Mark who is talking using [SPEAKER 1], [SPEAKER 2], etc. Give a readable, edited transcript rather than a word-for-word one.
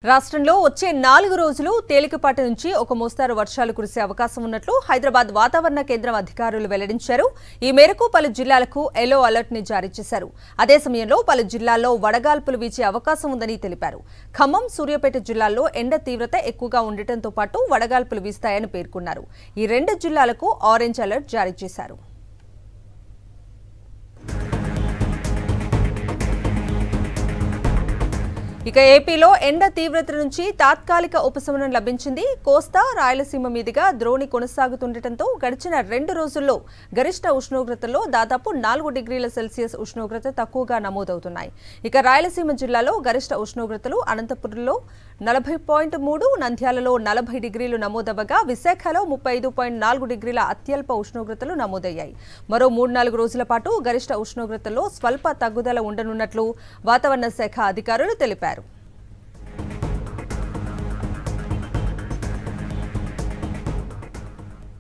[SPEAKER 1] రాష్ట్రంలో వచ్చే 4 రోజులు తేలికపాటి నుంచి ఒక మోస్తరు వర్షాలు కురిసే అవకాశం ఉన్నట్లు హైదరాబాద్ వాతావరణ కేంద్రం అధికారులు వెల్లడించారు. ఈ మేరకు పలు జిల్లాలకు ఎల్లో అలర్ట్ ని జారీ చేశారు. అదే సమయంలో పలు జిల్లాల్లో వడగాల్పులు వీచే అవకాశం ఉందని తెలిపారు. ఖమ్మం, సూర్యాపేట జిల్లాల్లో ఎండ తీవ్రత ఎక్కువగా ఉండటంతో పాటు వడగాల్పులు వీస్తాయని పేర్కొన్నారు. ఈ 2 జిల్లాలకు ఆరెంజ్ అలర్ట్ జారీ చేశారు. ఇక ఏపీలో ఎండ తీవ్రత నుంచి తాత్కాలిక ఉపశమనం లభించింది. కోస్తా, రాయలసీమ మీదుగా ద్రోణి కొనసాగుతుండటంతో గడిచిన 2 రోజుల్లో గరిష్ట ఉష్ణోగ్రతల్లో దాదాపు 4 డిగ్రీల సెల్సియస్ ఉష్ణోగ్రత తక్కువగా నమోదవుతున్నాయి. ఇక రాయలసీమ జిల్లాలో గరిష్ట ఉష్ణోగ్రతలు అనంతపురంలో 40.3, నంద్యాలలో 40 డిగ్రీలు నమోదవగా విశాఖలో 35.4 డిగ్రీల అత్యల్ప ఉష్ణోగ్రతలు నమోదయ్యాయి. మరో 3-4 రోజుల పాటు గరిష్ట ఉష్ణోగ్రతల్లో స్వల్ప తగ్గుదల ఉండనున్నట్లు వాతావరణ శాఖ అధికారులు తెలిపారు.